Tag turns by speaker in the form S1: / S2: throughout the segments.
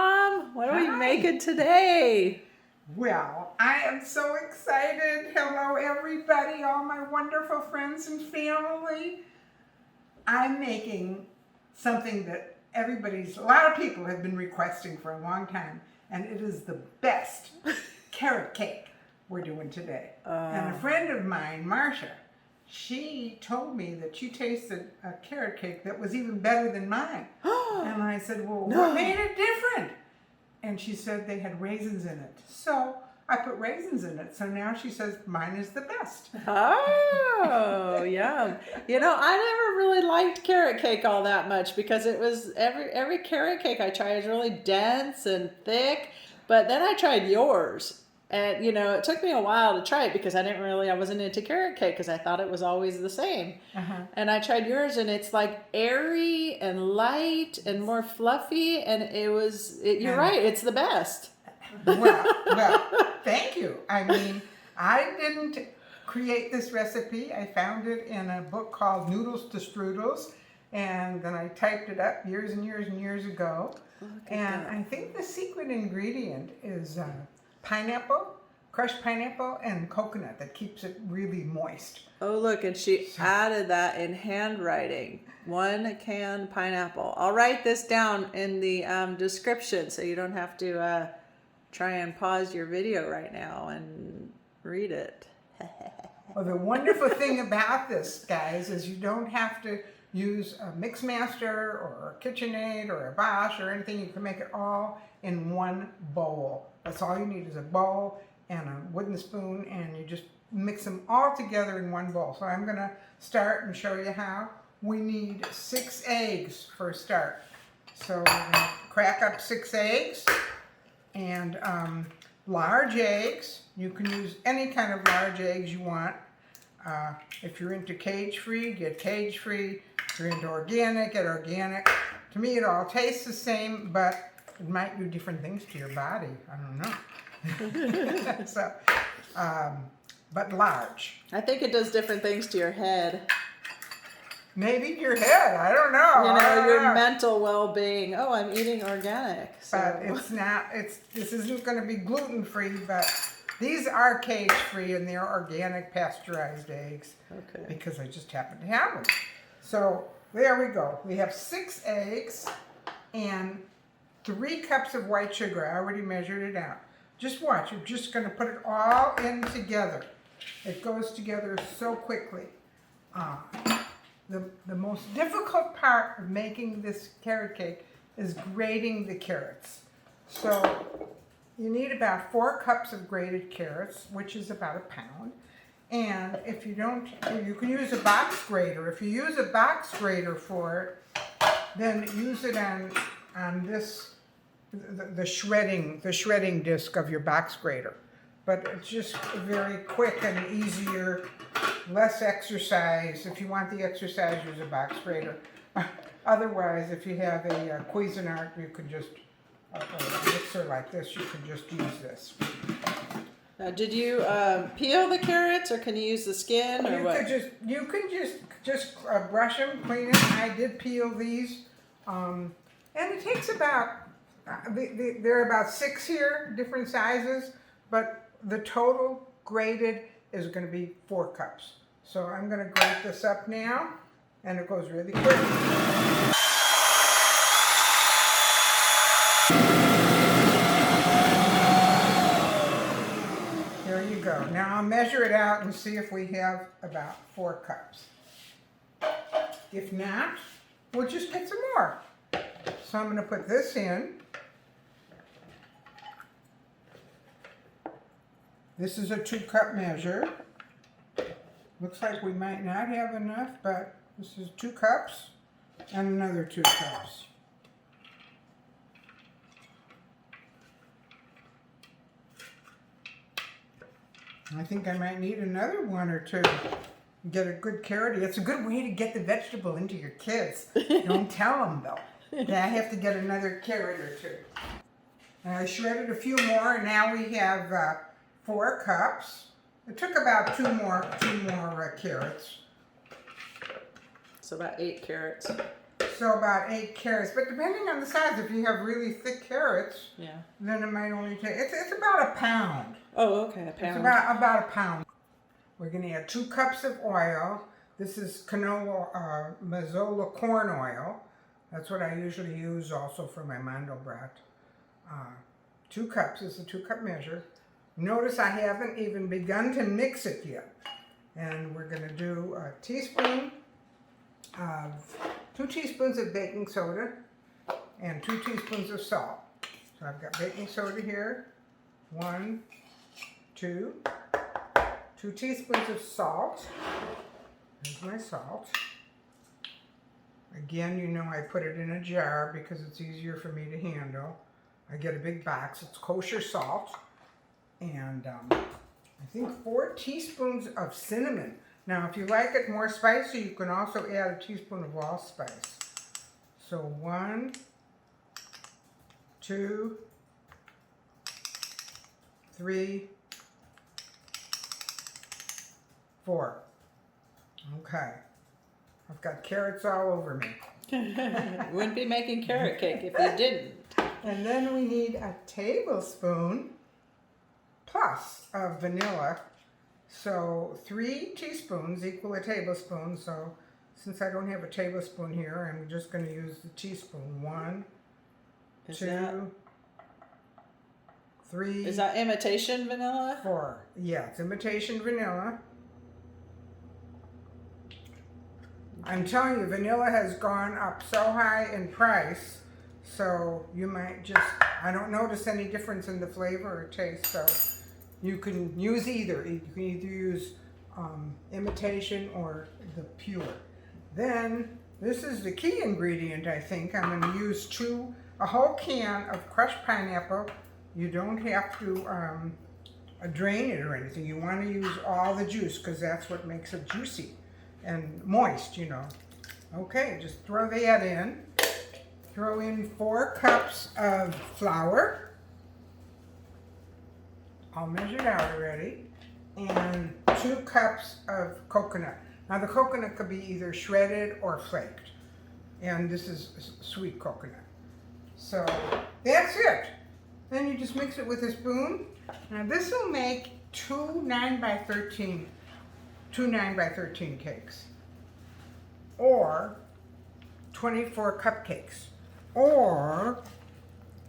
S1: Mom. What are we
S2: Hi.
S1: making today?
S2: Well, I am so excited. Hello, everybody, all my wonderful friends and family. I'm making something that a lot of people have been requesting for a long time, and it is the best carrot cake we're doing today. And a friend of mine, Marcia, she told me that she tasted a carrot cake that was even better than mine. And I said, well, what made it different? And she said they had raisins in it. So I put raisins in it. So now she says mine is the best.
S1: Oh, yum. You know, I never really liked carrot cake all that much because it was every carrot cake I tried is really dense and thick. But then I tried yours. And, you know, it took me a while to try it because I wasn't into carrot cake because I thought it was always the same. And I tried yours and it's like airy and light and more fluffy. And you're right, it's the best.
S2: Well, thank you. I mean, I didn't create this recipe. I found it in a book called Noodles to Strudels. And then I typed it up years and years and years ago. And I think the secret ingredient is pineapple, crushed pineapple, and coconut that keeps it really moist.
S1: Oh, look, and she added that in handwriting. 1 can pineapple. I'll write this down in the description so you don't have to try and pause your video right now and read it.
S2: Well, the wonderful thing about this, guys, is you don't have to use a Mixmaster or a KitchenAid or a Bosch or anything. You can make it all in one bowl. That's all you need is a bowl and a wooden spoon, and you just mix them all together in one bowl. So I'm going to start and show you how. We need 6 eggs for a start. So we're going to crack up 6 eggs, and large eggs. You can use any kind of large eggs you want. If you're into cage-free, get cage-free. If you're into organic, get organic. To me, it all tastes the same, but it might do different things to your body. I don't know. So, but large.
S1: I think it does different things to your head.
S2: Maybe your head. I don't know.
S1: You know, your mental well-being. Oh, I'm eating organic. So.
S2: But it's not. This isn't going to be gluten-free, but these are cage-free and they're organic pasteurized eggs.
S1: Okay.
S2: Because I just happen to have them. So there we go. We have 6 eggs and 3 cups of white sugar. I already measured it out. Just watch. You're just going to put it all in together. It goes together so quickly. The most difficult part of making this carrot cake is grating the carrots. So you need about 4 cups of grated carrots, which is about 1 pound. And if you don't, you can use a box grater. If you use a box grater for it, then use it on this, the shredding disc of your box grater. But it's just very quick and easier, less exercise. If you want the exercise, use a box grater. Otherwise, if you have a Cuisinart, you can just, a mixer like this, you can just use this.
S1: Now, did you peel the carrots, or can you use the skin, or what?
S2: You can just brush them, clean them. I did peel these, and it takes about there are about 6 here, different sizes, but the total grated is going to be 4 cups. So I'm going to grate this up now, and it goes really quick. There you go. Now I'll measure it out and see if we have about 4 cups. If not, we'll just get some more. So I'm going to put this in. This is a 2-cup measure. Looks like we might not have enough, but this is 2 cups and another 2 cups. I think I might need another 1 or 2. Get a good carrot. It's a good way to get the vegetable into your kids. Don't tell them though. Yeah, I have to get another carrot or 2. And I shredded a few more, and now we have 4 cups. It took about 2 more carrots.
S1: So about 8 carrots.
S2: So about 8 carrots, but depending on the size, if you have really thick carrots,
S1: Yeah.
S2: then it might only take, it's about a pound.
S1: Oh, okay, a
S2: It's
S1: pound.
S2: about a pound. We're gonna add 2 cups of oil. This is canola, Mazola corn oil. That's what I usually use also for my mandelbrot. 2 cups is a 2-cup measure. Notice I haven't even begun to mix it yet. And we're gonna do a teaspoon of 2 teaspoons of baking soda and 2 teaspoons of salt. So I've got baking soda here. 1, 2. 2 teaspoons of salt. There's my salt. Again, you know I put it in a jar because it's easier for me to handle. I get a big box. It's kosher salt. And I think 4 teaspoons of cinnamon. Now, if you like it more spicy, you can also add a teaspoon of allspice. So 1, 2, 3, 4. Okay. I've got carrots all over me.
S1: Wouldn't be making carrot cake if you didn't.
S2: And then we need a tablespoon plus of vanilla. So 3 teaspoons equal a tablespoon. So since I don't have a tablespoon here, I'm just going to use the teaspoon. 1, 2, 3.
S1: Is that imitation vanilla?
S2: 4. Yeah, it's imitation vanilla. I'm telling you, vanilla has gone up so high in price, so you might just, I don't notice any difference in the flavor or taste, so you can use either. You can either use imitation or the pure. Then, this is the key ingredient, I think. I'm going to use a whole can of crushed pineapple. You don't have to drain it or anything. You want to use all the juice because that's what makes it juicy and moist, you know. Okay, just throw that in. Throw in 4 cups of flour. All measured out already. And 2 cups of coconut. Now the coconut could be either shredded or flaked. And this is sweet coconut. So that's it. Then you just mix it with a spoon. Now this will make 2 9 by 13 cakes, or 24 cupcakes, or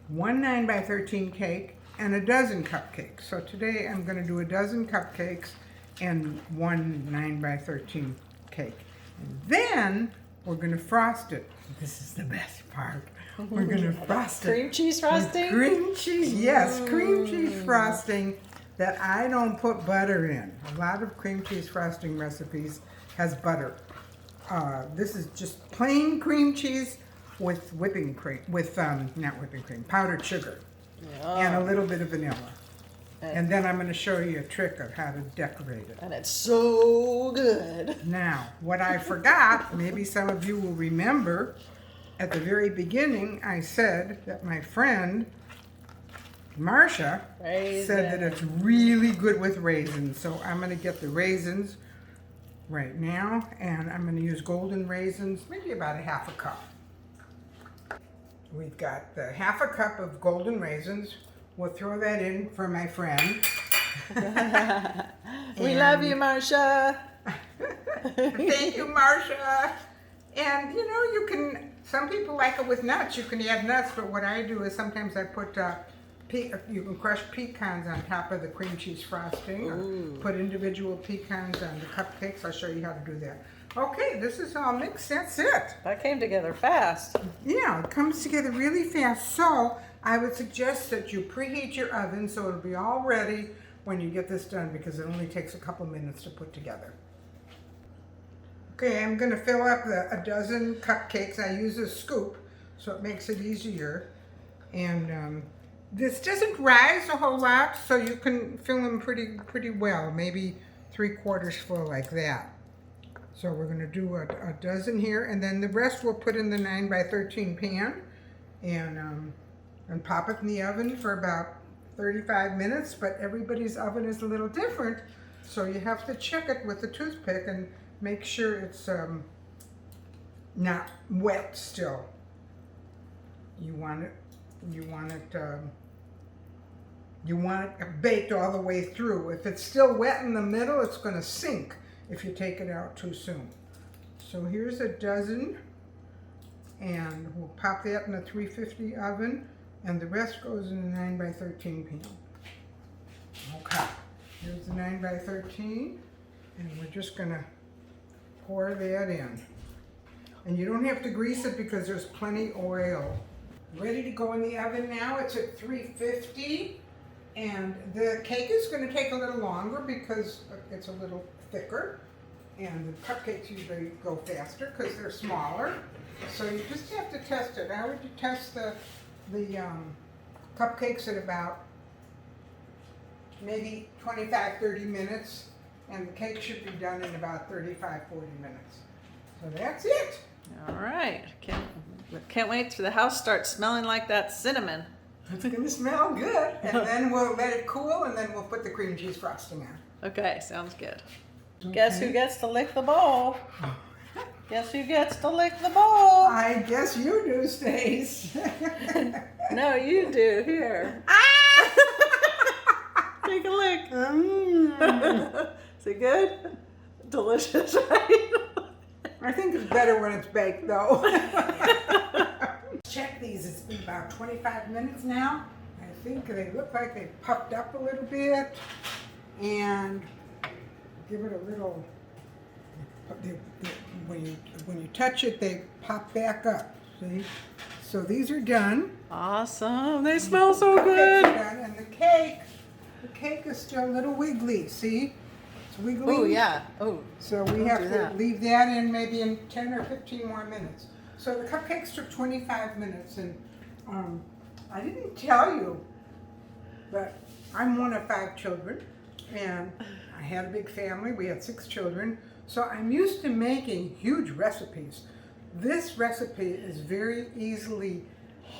S2: 1 9 by 13 cake and a dozen cupcakes. So today I'm going to do a dozen cupcakes and 1 9 by 13 cake. And then we're going to frost it. This is the best part. We're going to frost it.
S1: Cream cheese frosting?
S2: Cream cheese, yes, cream cheese frosting that I don't put butter in. A lot of cream cheese frosting recipes has butter. This is just plain cream cheese with whipping cream, with not whipping cream, powdered sugar, and a little bit of vanilla. And then I'm going to show you a trick of how to decorate it.
S1: And it's so good.
S2: Now, what I forgot, maybe some of you will remember, at the very beginning I said that my friend Marcia said that it's really good with raisins. So I'm going to get the raisins right now, and I'm going to use golden raisins, maybe about a half a cup. We've got the half a cup of golden raisins. We'll throw that in for my friend.
S1: We love you, Marcia.
S2: Thank you, Marcia. And you know, you can, some people like it with nuts. You can add nuts, but what I do is sometimes I put, you can crush pecans on top of the cream cheese frosting, or put individual pecans on the cupcakes. I'll show you how to do that. Okay, this is all mixed. That's it.
S1: That came together fast.
S2: Yeah, it comes together really fast. So I would suggest that you preheat your oven so it'll be all ready when you get this done, because it only takes a couple minutes to put together. Okay, I'm going to fill up a dozen cupcakes. I use a scoop so it makes it easier. And this doesn't rise a whole lot, so you can fill them pretty well, maybe 3/4 full like that. So we're going to do a dozen here, and then the rest we'll put in the 9 by 13 pan and pop it in the oven for about 35 minutes. But everybody's oven is a little different, so you have to check it with a toothpick and make sure it's not wet still. You want it baked all the way through. If it's still wet in the middle, it's going to sink if you take it out too soon. So here's a dozen, and we'll pop that in a 350 oven, and the rest goes in a 9x13 pan. Okay, here's the 9x13, and we're just going to pour that in. And you don't have to grease it because there's plenty oil. Ready to go in the oven now. It's at 350, and the cake is going to take a little longer because it's a little thicker, and the cupcakes usually go faster because they're smaller. So you just have to test it. I would test the cupcakes at about maybe 25-30 minutes, and the cake should be done in about 35-40 minutes. So that's it.
S1: All right. Can't wait till the house starts smelling like that cinnamon.
S2: It's gonna smell good. And then we'll let it cool, and then we'll put the cream cheese frosting on.
S1: Okay, sounds good.
S2: Okay.
S1: Guess who gets to lick the bowl? Guess who gets to lick the bowl?
S2: I guess you do, Stace.
S1: No, you do. Here. Take a lick. Is it good? Delicious, right?
S2: I think it's better when it's baked, though. Check these. It's been about 25 minutes now. I think they look like they puffed up a little bit. And give it a little. When you touch it, they pop back up. See? So these are done.
S1: Awesome. They smell so
S2: Cupcakes
S1: good.
S2: are done, and the cake is still a little wiggly. See? It's wiggly.
S1: Oh yeah. Oh.
S2: So we
S1: Don't
S2: have
S1: do
S2: to
S1: that.
S2: leave that in maybe in 10 or 15 more minutes. So the cupcakes took 25 minutes, and I didn't tell you, but I'm one of 5 children, and I had a big family. We had 6 children, so I'm used to making huge recipes. This recipe is very easily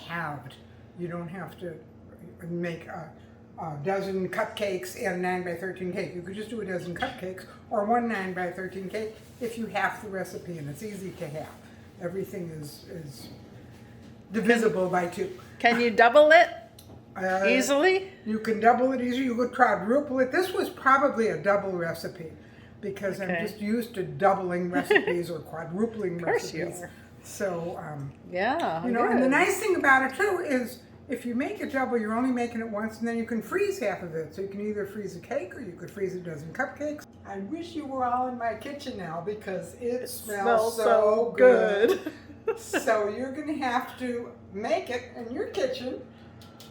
S2: halved. You don't have to make a dozen cupcakes and a 9x13 cake. You could just do a dozen cupcakes or one 9x13 cake if you half the recipe, and it's easy to half. Everything is divisible by 2.
S1: Can you double it
S2: Uh,
S1: easily?
S2: You can double it easy. You could quadruple it. This was probably a double recipe because
S1: Okay.
S2: I'm just used to doubling recipes or quadrupling
S1: course you
S2: recipes.
S1: are.
S2: So,
S1: Yeah.
S2: you know, and the
S1: good.
S2: nice thing about it too is if you make a double, you're only making it once, and then you can freeze half of it. So you can either freeze a cake or you could freeze a dozen cupcakes. I wish you were all in my kitchen now because it smells so good. So you're going to have to make it in your kitchen.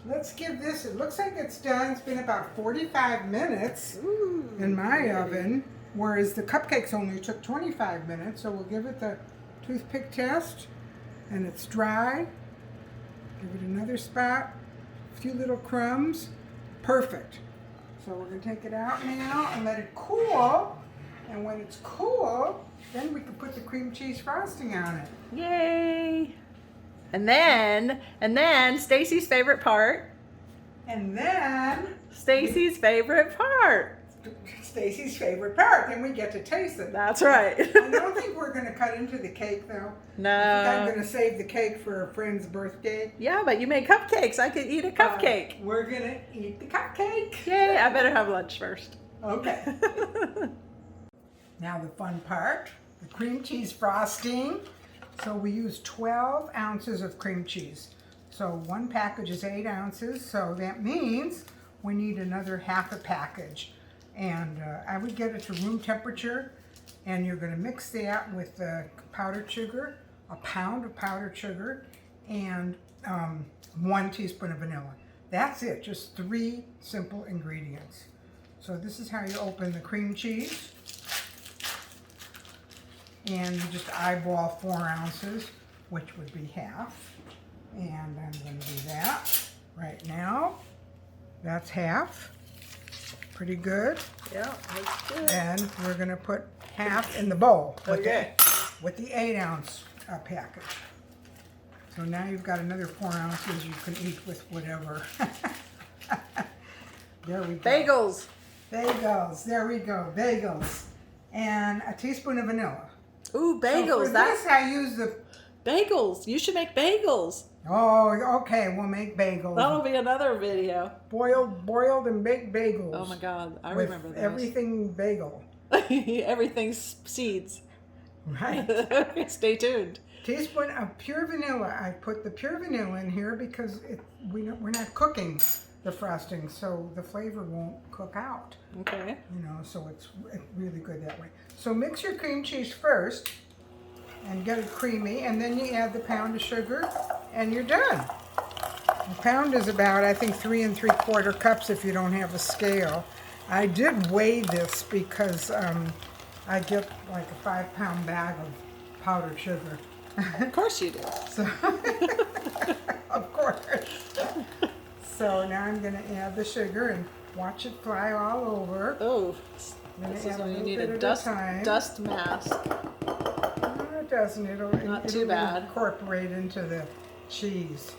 S2: Let's give this, it looks like it's done. It's been about 45 minutes in my oven, whereas the cupcakes only took 25 minutes. So we'll give it the toothpick test, and it's dry. Give it another spot, a few little crumbs. Perfect. So we're going to take it out now and let it cool. And when it's cool, then we can put the cream cheese frosting on it.
S1: Yay! And then Stacy's favorite part.
S2: And then
S1: Stacy's favorite part.
S2: Stacy's favorite part. Then we get to taste it.
S1: That's right.
S2: I don't think we're going to cut into the cake, though. I think I'm
S1: No.
S2: going to save the cake for a friend's birthday.
S1: Yeah, but you made cupcakes. I could eat a cupcake.
S2: We're going to eat the cupcake.
S1: Yay! I better have lunch first.
S2: Okay. Now the fun part, the cream cheese frosting. So we use 12 ounces of cream cheese. So one package is 8 ounces, so that means we need another half a package. And I would get it to room temperature, and you're going to mix that with the powdered sugar, a pound of powdered sugar, and 1 teaspoon of vanilla. That's it, just 3 simple ingredients. So this is how you open the cream cheese. And you just eyeball 4 ounces, which would be half. And I'm going to do that right now. That's half. Pretty good.
S1: Yeah, that's good.
S2: And we're going to put half in the bowl
S1: Okay.
S2: with the 8 ounce package. So now you've got another 4 ounces you can eat with whatever. There we go.
S1: Bagels.
S2: Bagels. There we go. Bagels. And a teaspoon of vanilla.
S1: Ooh,
S2: So
S1: bagels.
S2: for this, I use the...
S1: Bagels. You should make bagels.
S2: Oh, okay, we'll make bagels.
S1: That'll be another video.
S2: Boiled and baked bagels.
S1: Oh my God, I
S2: with
S1: remember those.
S2: everything bagel.
S1: Everything's seeds.
S2: Right.
S1: Stay tuned.
S2: Teaspoon of pure vanilla. I put the pure vanilla in here because we're not cooking the frosting, so the flavor won't cook out.
S1: Okay.
S2: So it's really good that way. So mix your cream cheese first and get it creamy, and then you add the pound of sugar, and you're done. A pound is about, I think, 3 3/4 cups if you don't have a scale. I did weigh this because I get like a 5-pound bag of powdered sugar.
S1: Of course you do.
S2: So, of course. So now I'm going to add the sugar and watch it fly all over.
S1: Oh,
S2: I'm
S1: this
S2: gonna
S1: is
S2: add
S1: when you need
S2: bit
S1: a
S2: at
S1: dust
S2: time.
S1: mask.
S2: No, it doesn't.
S1: Not too bad.
S2: Incorporate into the cheese.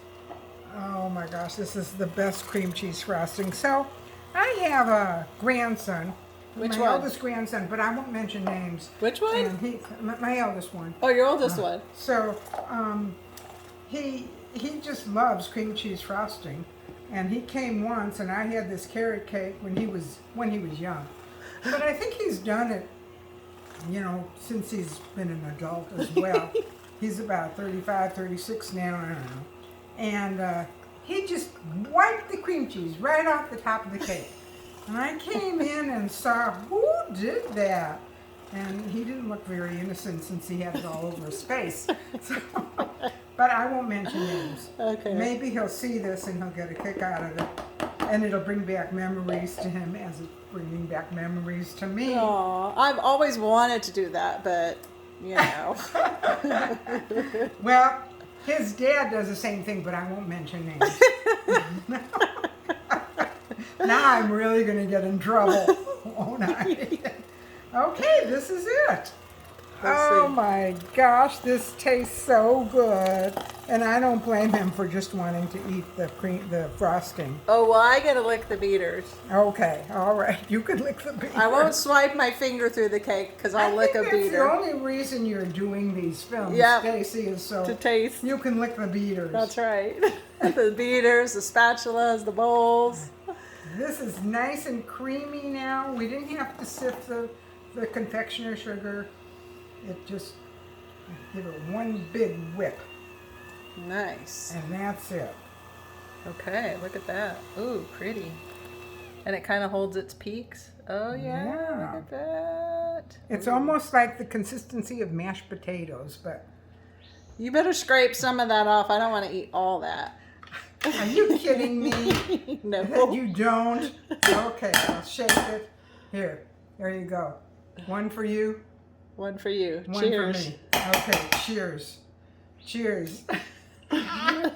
S2: Oh my gosh, this is the best cream cheese frosting. So I have a grandson.
S1: Which
S2: my
S1: one?
S2: eldest grandson, but I won't mention names.
S1: Which one?
S2: And my eldest one.
S1: Oh, your oldest one.
S2: So he just loves cream cheese frosting, and he came once, and I had this carrot cake when he was young. But I think he's done it, since he's been an adult as well. He's about 35, 36 now, I don't know. And he just wiped the cream cheese right off the top of the cake. And I came in and saw, who did that? And he didn't look very innocent since he had it all over his face. So, but I won't mention names.
S1: Okay.
S2: Maybe he'll see this and he'll get a kick out of it. And it'll bring back memories to him as it's bringing back memories to me.
S1: Aw, I've always wanted to do that, but,
S2: Well, his dad does the same thing, but I won't mention names. Now I'm really going to get in trouble, won't I? Okay, this is it. Oh my gosh, this tastes so good. And I don't blame him for just wanting to eat the frosting.
S1: Oh, well, I gotta lick the beaters.
S2: Okay, all right, you can lick the beater.
S1: I won't swipe my finger through the cake because I'll lick a
S2: I think that's the
S1: beater.
S2: only reason you're doing these films,
S1: Yep.
S2: Stacy, is so
S1: To taste.
S2: you can lick the beaters.
S1: That's right. The beaters, the spatulas, the bowls.
S2: This is nice and creamy now. We didn't have to sift the confectioner sugar. It just give it one big whip.
S1: Nice.
S2: And that's it.
S1: Okay, look at that. Ooh, pretty. And it kind of holds its peaks. Oh, yeah. Look at that.
S2: It's almost like the consistency of mashed potatoes, but...
S1: You better scrape some of that off. I don't want to eat all that.
S2: Are you kidding me?
S1: No.
S2: You don't? Okay, I'll shake it. Here, there you go. One for you.
S1: One for you.
S2: One
S1: Cheers.
S2: for me. Okay, cheers. Cheers.
S1: I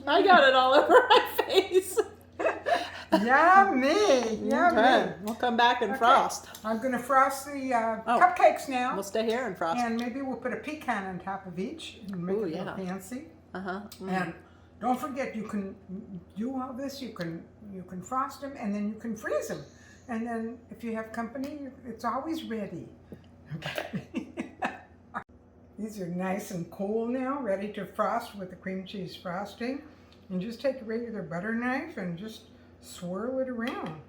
S1: got it all over my face.
S2: Yummy. Yummy.
S1: Okay. We'll come back and frost.
S2: I'm going to frost the cupcakes now.
S1: We'll stay here and frost.
S2: And maybe we'll put a pecan on top of each and make it look fancy.
S1: Uh-huh.
S2: And don't forget, you can do all this. You can frost them, and then you can freeze them. And then if you have company, it's always ready. Okay. These are nice and cool now, ready to frost with the cream cheese frosting. And just take a regular butter knife and just swirl it around.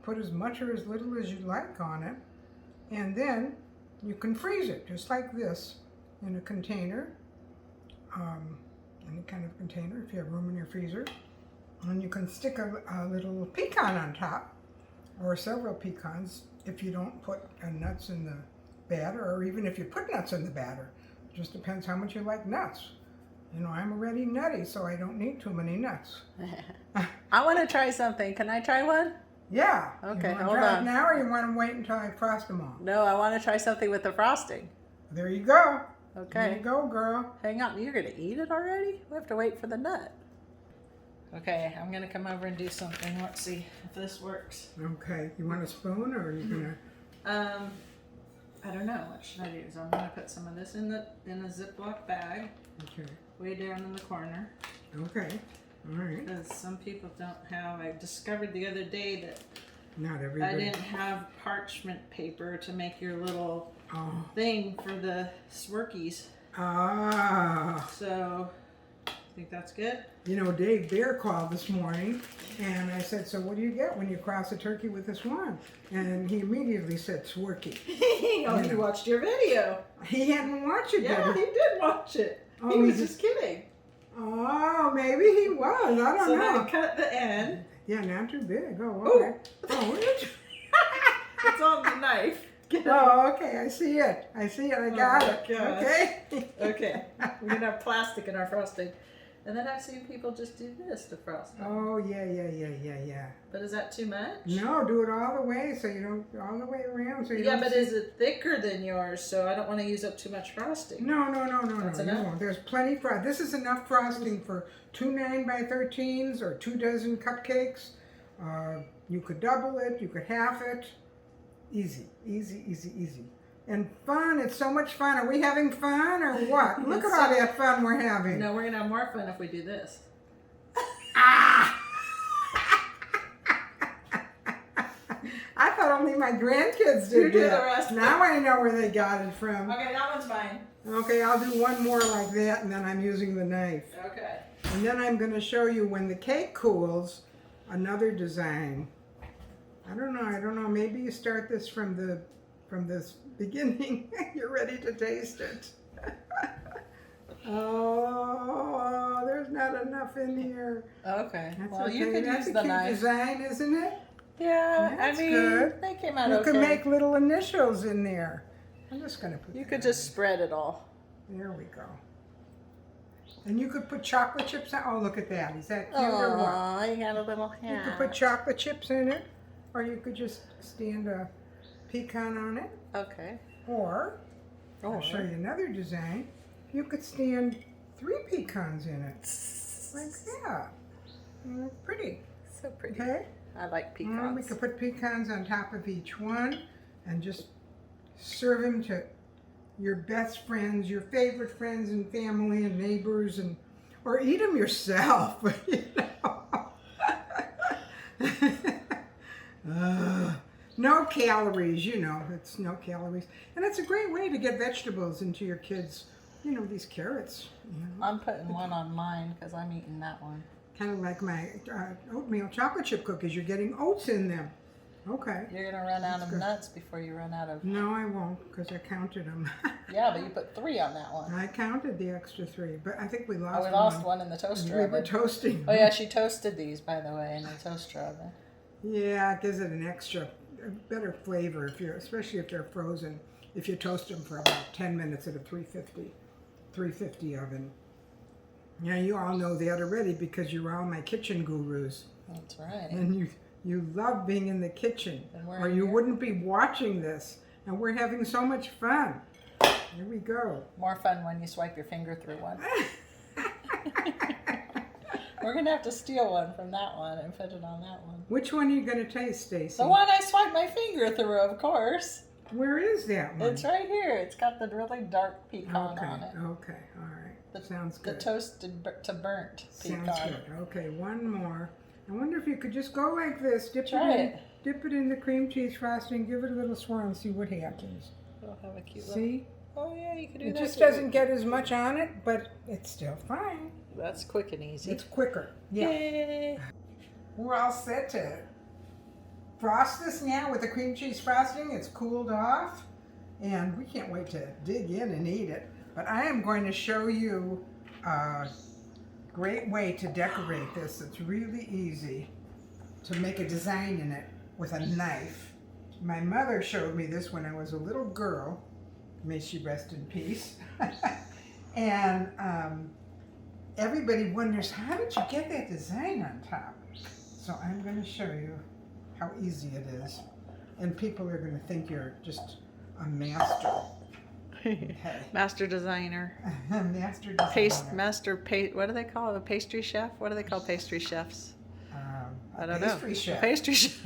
S2: Put as much or as little as you like on it. And then you can freeze it, just like this, in a container. Any kind of container, if you have room in your freezer. And you can stick a little pecan on top, or several pecans, if you don't put nuts in the batter, or even if you put nuts in the batter. It just depends how much you like nuts. I'm already nutty, so I don't need too many nuts.
S1: I want to try something. Can I try one?
S2: Yeah.
S1: Okay,
S2: you want to
S1: hold
S2: try
S1: on.
S2: it now, or you want to wait until I frost them all?
S1: No, I want to try something with the frosting.
S2: There you go.
S1: Okay.
S2: There you go, girl.
S1: Hang on. You're going to eat it already? We have to wait for the nut. Okay, I'm going to come over and do something. Let's see if this works.
S2: Okay. You want a spoon, or are you going to...
S1: I don't know. What should I do? So I'm going to put some of this in a Ziploc bag.
S2: Okay.
S1: Way down in the corner.
S2: Okay. All right.
S1: Because some people don't have... I discovered the other day that
S2: Not
S1: I
S2: everybody.
S1: didn't have parchment paper to make your little
S2: Oh.
S1: thing for the Swirkies.
S2: Ah.
S1: So, I think that's good.
S2: You know, Dave Bear called this morning, and I said, so what do you get when you cross a turkey with a swan? And he immediately said, Swirky.
S1: Oh, he watched your video.
S2: He hadn't watched it
S1: Yeah,
S2: yet.
S1: he did watch it.
S2: Oh,
S1: he was
S2: he
S1: just kidding.
S2: Oh, maybe he was. I don't
S1: So
S2: know.
S1: then cut the end.
S2: Yeah, not too big. Oh, okay.
S1: It's on the knife.
S2: Oh, okay. I see it. I see it. I got it.
S1: gosh.
S2: Okay.
S1: Okay. We're going to have plastic in our frosting. And then I've seen people just do this to frost them.
S2: Oh, yeah.
S1: But is that too much?
S2: No, do it all the way so you don't, all the way around. So you
S1: Yeah,
S2: don't
S1: but
S2: see-
S1: is it thicker than yours? So I don't want to use up too much frosting.
S2: No.
S1: That's
S2: You
S1: enough?
S2: won't. There's plenty for. This is enough frosting for 2 9x13s or 2 dozen cupcakes. You could double it. You could half it. Easy. And fun. It's so much fun. Are we having fun or what? Look at all that fun we're having.
S1: No, we're going to have more fun if we do this.
S2: Ah! I thought only my grandkids did
S1: You do
S2: that.
S1: the rest.
S2: Now I know where they got it from.
S1: Okay, that one's mine.
S2: Okay, I'll do one more like that, and then I'm using the knife.
S1: Okay.
S2: And then I'm going to show you when the cake cools, another design. I don't know. Maybe you start this from this beginning. You're ready to taste it. Oh, there's not enough in here.
S1: Okay.
S2: That's
S1: Well,
S2: okay.
S1: you could
S2: That's
S1: use
S2: a
S1: the
S2: cute
S1: knife.
S2: design, isn't it?
S1: Yeah,
S2: That's
S1: I mean,
S2: good.
S1: they came out
S2: You
S1: okay.
S2: can make little initials in there. I'm just going to put
S1: You
S2: that
S1: could just spread it all.
S2: There we go. And you could put chocolate chips on. Oh, look at that. Is that cute or what?
S1: Oh, you got a little hat.
S2: You could put chocolate chips in it, or you could just stand a pecan on it.
S1: Okay.
S2: Or, I'll show you another design. You could stand 3 pecans in it, like that. Pretty.
S1: So pretty.
S2: Okay.
S1: I like
S2: We
S1: pecans.
S2: could put pecans on top of each one, and just serve them to your best friends, your favorite friends and family and neighbors, and or eat them yourself. You know? No calories, you know. It's no calories, and it's a great way to get vegetables into your kids. You know, these carrots. You know?
S1: I'm putting one on mine because I'm eating that one.
S2: Kind of like my oatmeal chocolate chip cookies. You're getting oats in them. Okay.
S1: You're going to run out of nuts before you run out of...
S2: No, I won't, because I counted them.
S1: Yeah, but you put 3 on that one.
S2: I counted the extra 3, but I think we lost
S1: Oh, we lost one in the
S2: when
S1: toaster
S2: we were
S1: oven.
S2: toasting.
S1: Oh yeah, she toasted these, by the way, in the toaster oven.
S2: Yeah, it gives it an extra, better flavor, especially if they're frozen. If you toast them for about 10 minutes at a 350 oven. Yeah, you all know that already because you're all my kitchen gurus.
S1: That's right.
S2: And you love being in the kitchen,
S1: And
S2: or you wouldn't be watching this. And we're having so much fun. Here we go.
S1: More fun when you swipe your finger through one. We're going to have to steal one from that one and put it on that one.
S2: Which one are you going to taste, Stacy?
S1: The one I swiped my finger through, of course.
S2: Where is that one?
S1: It's right here. It's got the really dark pecan
S2: Okay,
S1: on it.
S2: okay, all right. Sounds
S1: The
S2: good.
S1: toasted to burnt pecan.
S2: Sounds good. Okay, one more. I wonder if you could just go like this. Dip it in the cream cheese frosting, give it a little swirl and see what happens.
S1: It'll have a cute
S2: See?
S1: Oh yeah, you can do
S2: It
S1: that.
S2: just
S1: too.
S2: doesn't get as much on it, but it's still fine.
S1: That's quick and easy.
S2: It's quicker. Yeah.
S1: Yay.
S2: We're all set to frost this now with the cream cheese frosting. It's cooled off, and we can't wait to dig in and eat it. But I am going to show you a great way to decorate this. It's really easy to make a design in it with a knife. My mother showed me this when I was a little girl. May she rest in peace. And everybody wonders, how did you get that design on top? So I'm going to show you how easy it is. And people are going to think you're just a master. Okay.
S1: Master designer.
S2: Master designer.
S1: What do they call it? A pastry chef? What do they call pastry chefs? I don't
S2: pastry
S1: know.
S2: chef.
S1: A pastry chef.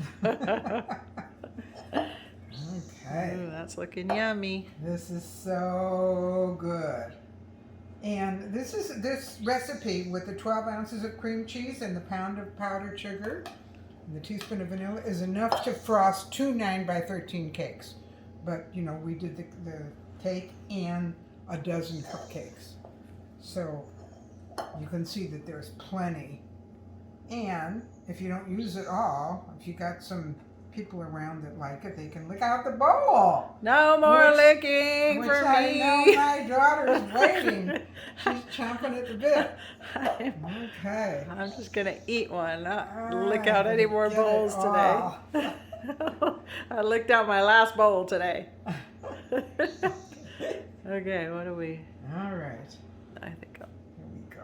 S2: Okay.
S1: Ooh, that's looking yummy.
S2: This is so good. And this is this recipe with the 12 ounces of cream cheese and the pound of powdered sugar And the teaspoon of vanilla is enough to frost 2 9 by 13 cakes. But, you know, we did the cake and a dozen cupcakes. So you can see that there's plenty. And if you don't use it all, if you got some people around that like it, they can lick out the bowl.
S1: No more licking for
S2: I
S1: me.
S2: know my daughter's waiting. She's chomping at the bit. Okay.
S1: I'm just gonna eat one, not lick out any more
S2: Get
S1: bowls
S2: it
S1: today.
S2: all.
S1: I licked out my last bowl today. Okay, what do we?
S2: All right.
S1: I think
S2: Here we go.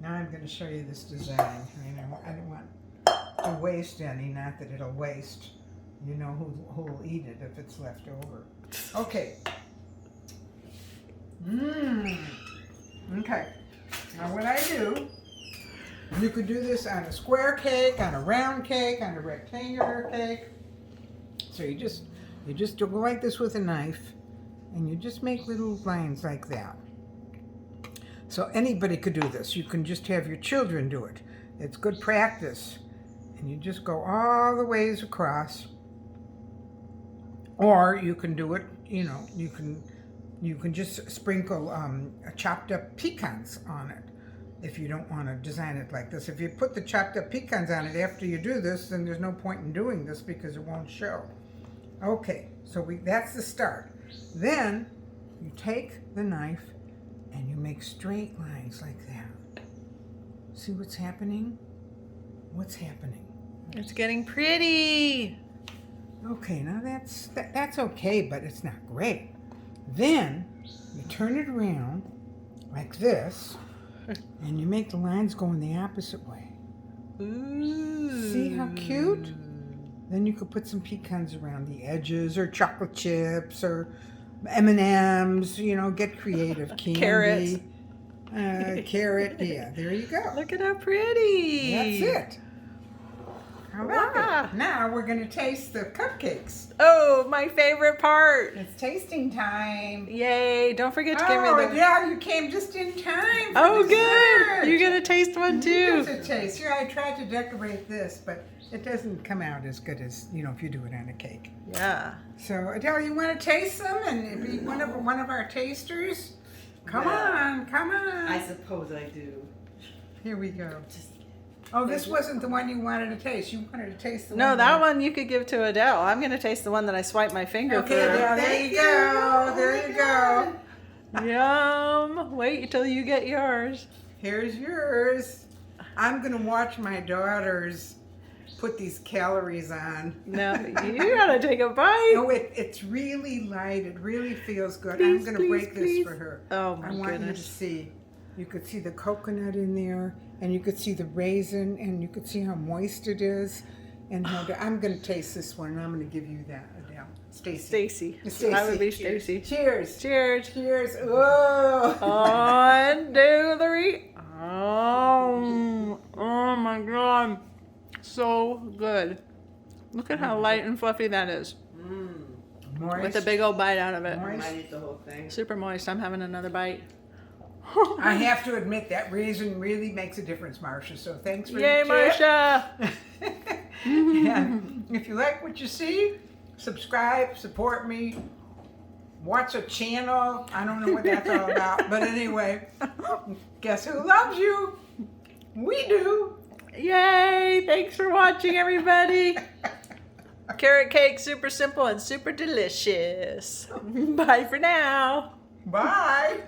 S2: Now I'm going to show you this design. I don't want to waste any, not that it'll waste. You know who will eat it if it's left over. Okay. Okay. Now what I do, you could do this on a square cake, on a round cake, on a rectangular cake. So you just go like this with a knife, and you just make little lines like that. So anybody could do this. You can just have your children do it. It's good practice. And you just go all the ways across. Or you can do it, you know, you can just sprinkle chopped up pecans on it if you don't want to design it like this. If you put the chopped up pecans on it after you do this, then there's no point in doing this because it won't show. Okay, so that's the start. Then you take the knife and you make straight lines like that. See what's happening? What's happening?
S1: it's getting pretty.
S2: Okay, now that's okay, but it's not great. Then you turn it around like this, and you make the lines go in the opposite way.
S1: Ooh.
S2: See how cute? Then you could put some pecans around the edges, or chocolate chips, or M&Ms. You know, get creative. Candy,
S1: Carrots.
S2: Carrot. Yeah, there you go.
S1: Look at how pretty.
S2: That's it. How about
S1: Wow.
S2: it? Now we're going to taste the cupcakes.
S1: Oh, my favorite part.
S2: It's tasting time.
S1: Yay. Don't forget to give me the...
S2: Yeah, you came just in time for
S1: Oh,
S2: dessert.
S1: good. You get to taste one, too.
S2: You get to taste. Yeah, I tried to decorate this, but it doesn't come out as good as, you know, if you do it on a cake.
S1: Yeah.
S2: So, Adele, you want to taste them and be one of our tasters? Come on.
S3: I suppose I do.
S2: Here we go. Oh, this wasn't the one you wanted to taste. You wanted to taste the one.
S1: No, that one you could give to Adele. I'm going to taste the one that I swiped my finger
S2: Okay,
S1: through.
S2: Adele, there you go. There you go.
S1: Yum. Wait till you get yours.
S2: Here's yours. I'm going to watch my daughters put these calories on.
S1: No, you got to take a bite.
S2: No, it's really light. It really feels good.
S1: Please,
S2: I'm going to break
S1: please,
S2: this for her.
S1: Oh, my
S2: I want you to
S1: goodness.
S2: see. You could see the coconut in there, and you could see the raisin, and you could see how moist it is. And how I'm going to taste this one, and I'm going to give you that, Adele. Stacy.
S1: Stacy. I would be Stacy.
S2: Cheers.
S1: Cheers.
S2: Cheers. Oh.
S1: 1, 2, 3. Oh my God. So good. Look at how light and fluffy that is.
S2: Moist.
S1: With a big old bite out of it.
S3: I might eat the whole thing.
S1: Super moist. I'm having another bite.
S2: I have to admit that raisin really makes a difference, Marcia. So thanks for
S1: Yay,
S2: the tip.
S1: Marcia.
S2: And if you like what you see, subscribe, support me, watch a channel. I don't know what that's all about, but anyway, guess who loves you? We do.
S1: Yay. Thanks for watching, everybody. Carrot cake, super simple and super delicious. Bye for now.
S2: Bye.